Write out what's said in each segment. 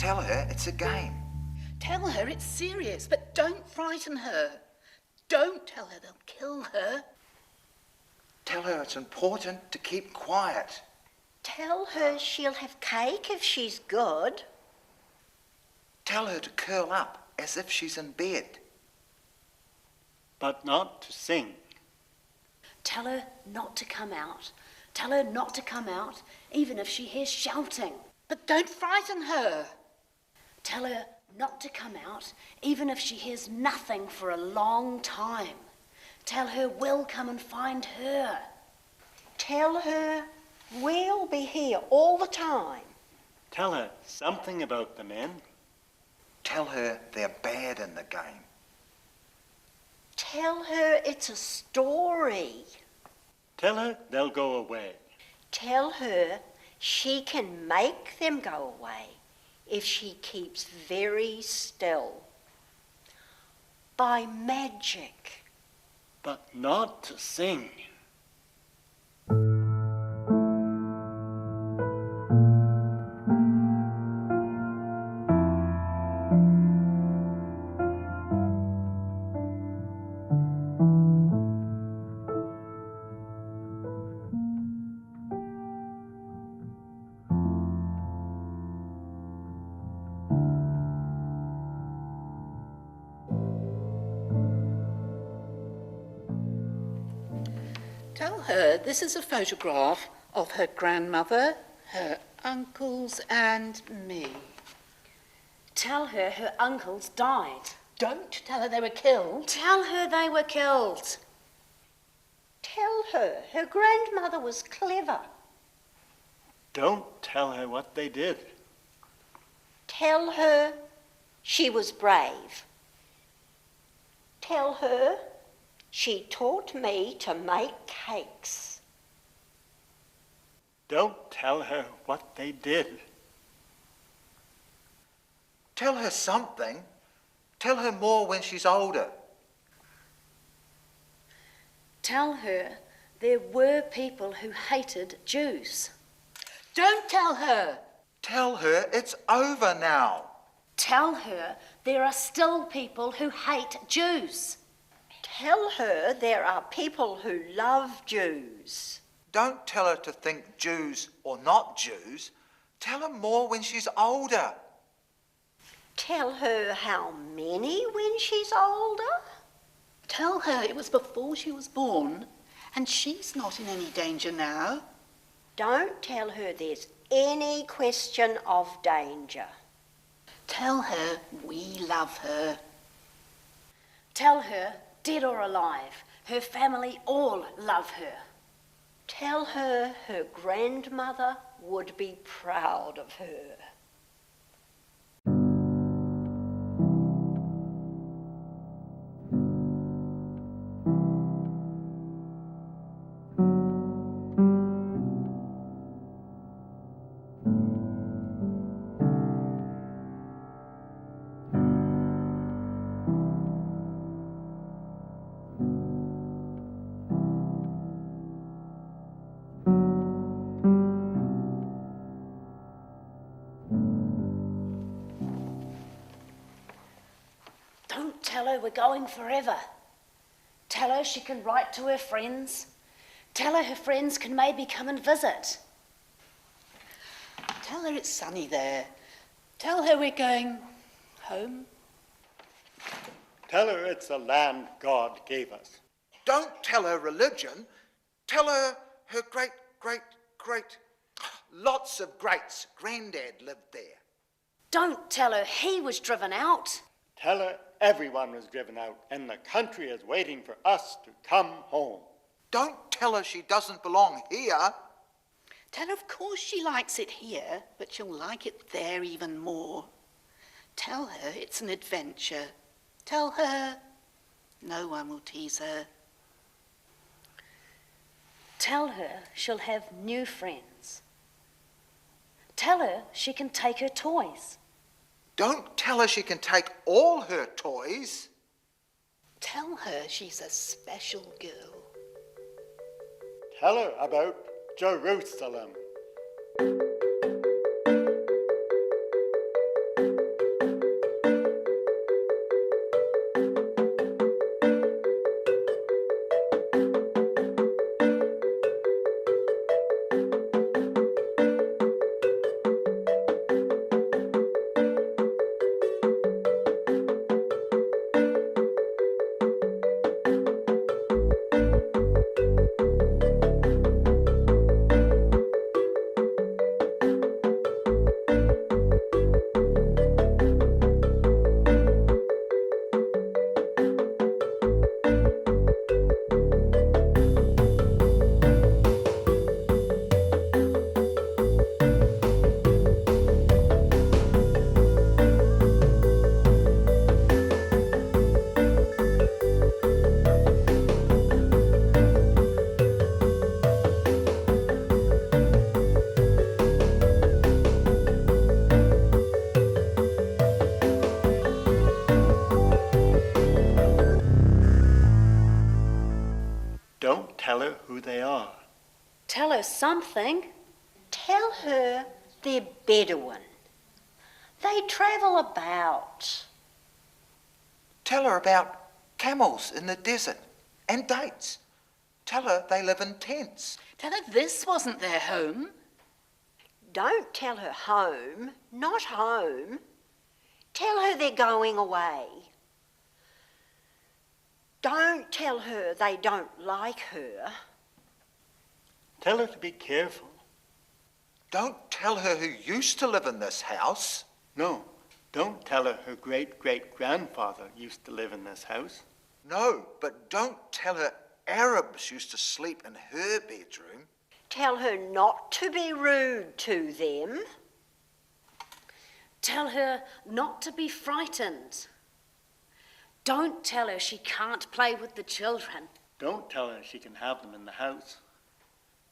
Tell her it's a game. Tell her it's serious, but don't frighten her. Don't tell her they'll kill her. Tell her it's important to keep quiet. Tell her she'll have cake if she's good. Tell her to curl up as if she's in bed. But not to sing. Tell her not to come out. Tell her not to come out, even if she hears shouting. But don't frighten her. Tell her not to come out, even if she hears nothing for a long time. Tell her we'll come and find her. Tell her we'll be here all the time. Tell her something about the men. Tell her they're bad in the game. Tell her it's a story. Tell her they'll go away. Tell her she can make them go away if she keeps very still. By magic. But not to sing. Tell her this is a photograph of her grandmother, her uncles and me. Tell her her uncles died. Don't tell her they were killed. Tell her they were killed. Tell her her grandmother was clever. Don't tell her what they did. Tell her she was brave. Tell her she taught me to make cakes. Don't tell her what they did. Tell her something. Tell her more when she's older. Tell her there were people who hated Jews. Don't tell her. Tell her it's over now. Tell her there are still people who hate Jews. Tell her there are people who love Jews. Don't tell her to think Jews or not Jews. Tell her more when she's older. Tell her how many when she's older. Tell her it was before she was born and she's not in any danger now. Don't tell her there's any question of danger. Tell her we love her. Tell her, dead or alive, her family all love her. Tell her her grandmother would be proud of her. Don't tell her we're going forever. Tell her she can write to her friends. Tell her friends can maybe come and visit. Tell her it's sunny there. Tell her we're going home. Tell her it's a land God gave us. Don't tell her religion. Tell her her great, lots of greats. Granddad lived there. Don't tell her he was driven out. Tell her everyone was driven out and the country is waiting for us to come home. Don't tell her she doesn't belong here. Tell her of course she likes it here, but she'll like it there even more. Tell her it's an adventure. Tell her no one will tease her. Tell her she'll have new friends. Tell her she can take her toys. Don't tell her she can take all her toys. Tell her she's a special girl. Tell her about Jerusalem. Don't tell her who they are. Tell her something. Tell her they're Bedouin. They travel about. Tell her about camels in the desert and dates. Tell her they live in tents. Tell her this wasn't their home. Don't tell her home, not home. Tell her they're going away. Don't tell her they don't like her. Tell her to be careful. Don't tell her who used to live in this house. No, don't tell her her great-great-grandfather used to live in this house. No, but don't tell her Arabs used to sleep in her bedroom. Tell her not to be rude to them. Tell her not to be frightened. Don't tell her she can't play with the children. Don't tell her she can have them in the house.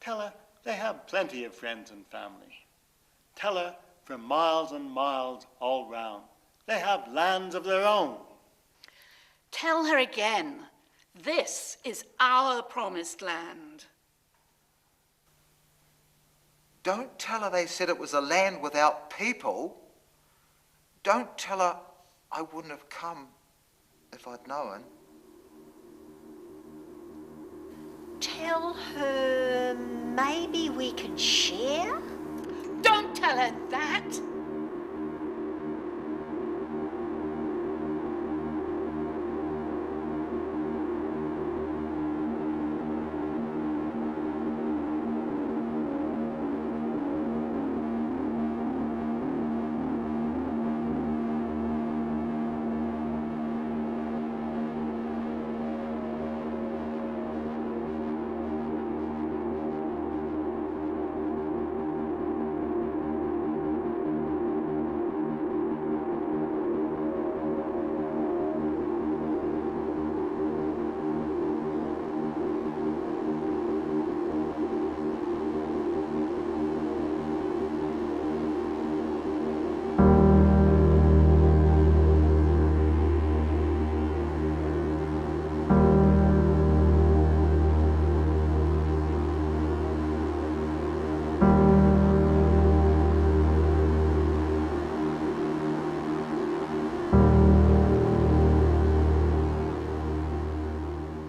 Tell her they have plenty of friends and family. Tell her for miles and miles all round they have lands of their own. Tell her again, this is our promised land. Don't tell her they said it was a land without people. Don't tell her I wouldn't have come if I'd known. Tell her maybe we can share. Don't tell her that.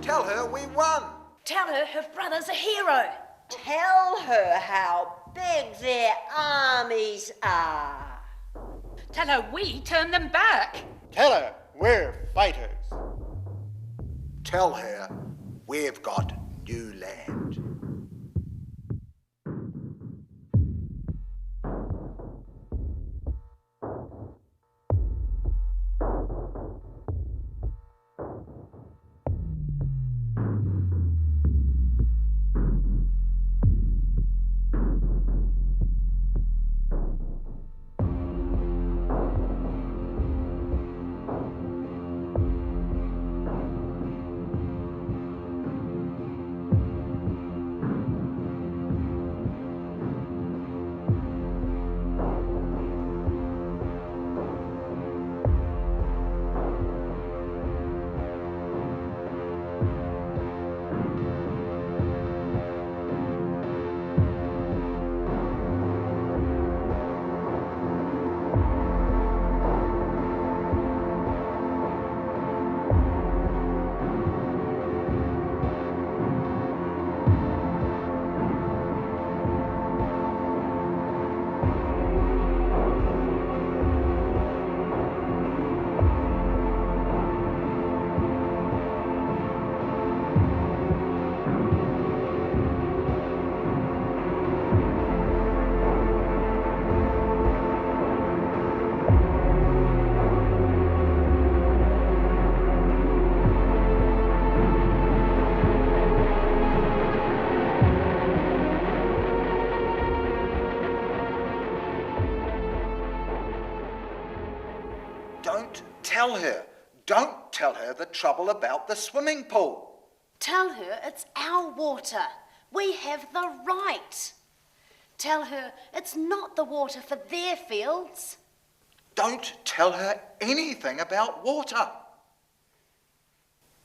Tell her we won. Tell her her brother's a hero. Tell her how big their armies are. Tell her we turned them back. Tell her we're fighters. Tell her we've got new land. Don't tell her the trouble about the swimming pool. Tell her it's our water. We have the right. Tell her it's not the water for their fields. Don't tell her anything about water.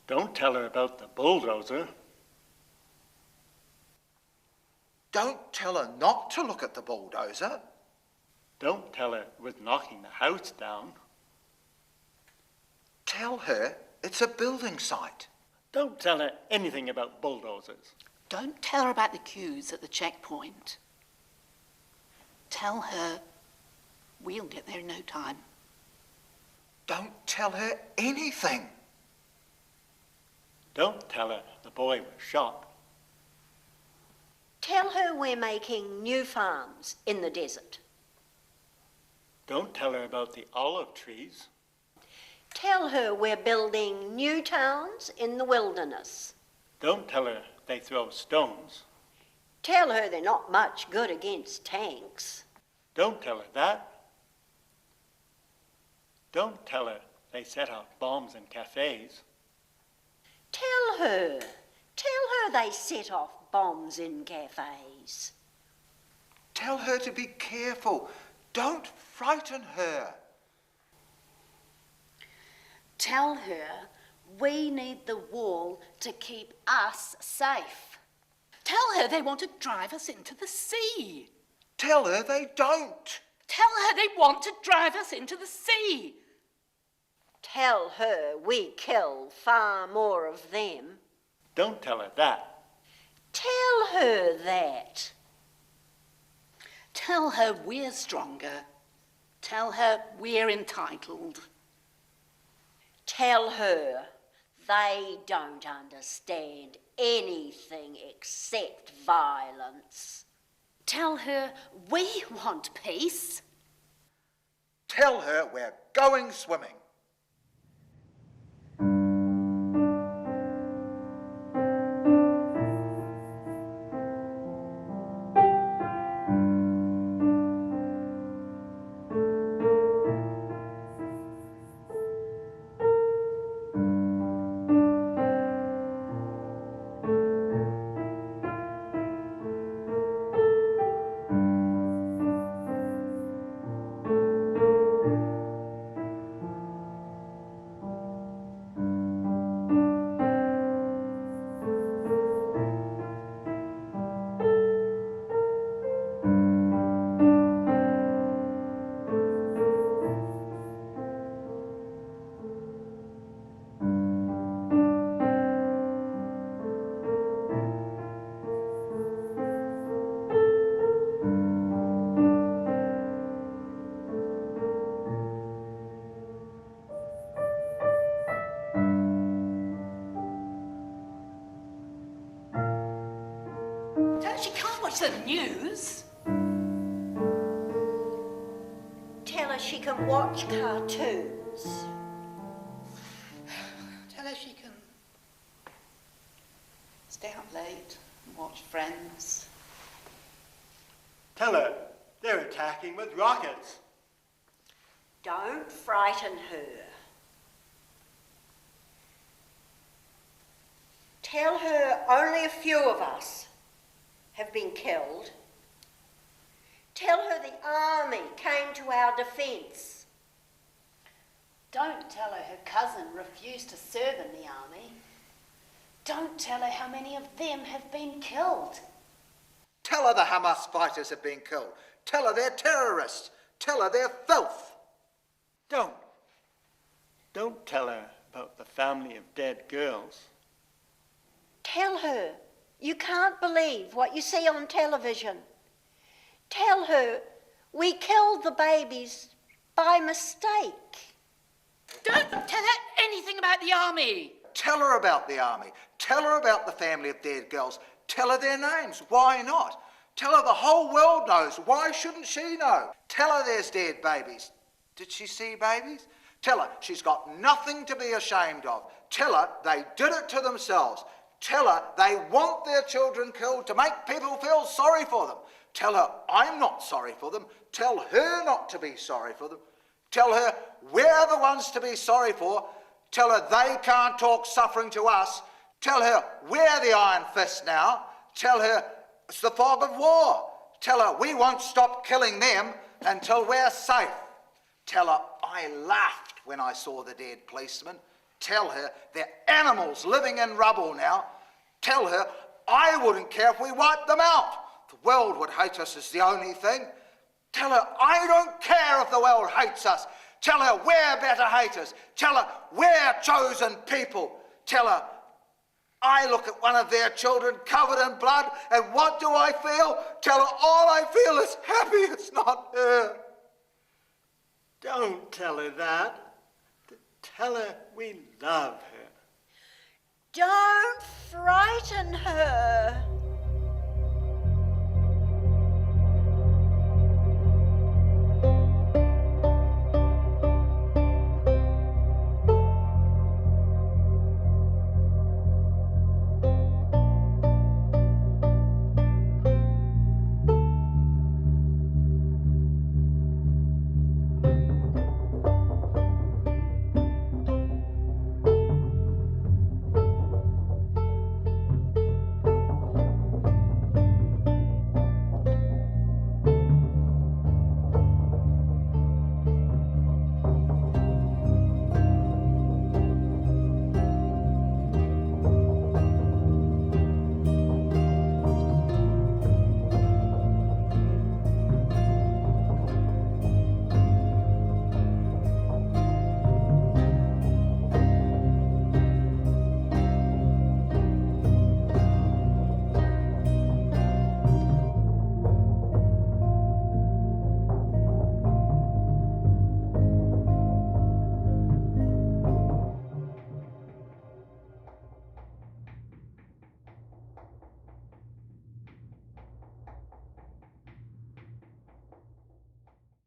Don't tell her about the bulldozer. Don't tell her not to look at the bulldozer. Don't tell her it was knocking the house down. Tell her it's a building site. Don't tell her anything about bulldozers. Don't tell her about the queues at the checkpoint. Tell her we'll get there in no time. Don't tell her anything. Don't tell her the boy was shot. Tell her we're making new farms in the desert. Don't tell her about the olive trees. Tell her we're building new towns in the wilderness. Don't tell her they throw stones. Tell her they're not much good against tanks. Don't tell her that. Don't tell her they set off bombs in cafes. Tell her they set off bombs in cafes. Tell her to be careful. Don't frighten her. Tell her we need the wall to keep us safe. Tell her they want to drive us into the sea. Tell her they don't. Tell her they want to drive us into the sea. Tell her we kill far more of them. Don't tell her that. Tell her that. Tell her we're stronger. Tell her we're entitled. Tell her they don't understand anything except violence. Tell her we want peace. Tell her we're going swimming. She can't watch the news. Tell her she can watch cartoons. Tell her she can stay up late and watch Friends. Tell her they're attacking with rockets. Don't frighten her. Tell her only a few of us have been killed. Tell her the army came to our defence. Don't tell her her cousin refused to serve in the army. Don't tell her how many of them have been killed. Tell her the Hamas fighters have been killed. Tell her they're terrorists. Tell her they're filth. Don't tell her about the family of dead girls. Tell her you can't believe what you see on television. Tell her we killed the babies by mistake. Don't tell her anything about the army. Tell her about the army. Tell her about the family of dead girls. Tell her their names. Why not? Tell her the whole world knows. Why shouldn't she know? Tell her there's dead babies. Did she see babies? Tell her she's got nothing to be ashamed of. Tell her they did it to themselves. Tell her they want their children killed to make people feel sorry for them. Tell her I'm not sorry for them. Tell her not to be sorry for them. Tell her we're the ones to be sorry for. Tell her they can't talk suffering to us. Tell her we're the iron fist now. Tell her it's the fog of war. Tell her we won't stop killing them until we're safe. Tell her I laughed when I saw the dead policemen. Tell her they're animals living in rubble now. Tell her I wouldn't care if we wiped them out. The world would hate us is the only thing. Tell her I don't care if the world hates us. Tell her we're better haters. Tell her we're chosen people. Tell her I look at one of their children covered in blood, and what do I feel? Tell her all I feel is happy it's not her. Don't tell her that. Tell her we love her. Don't frighten her.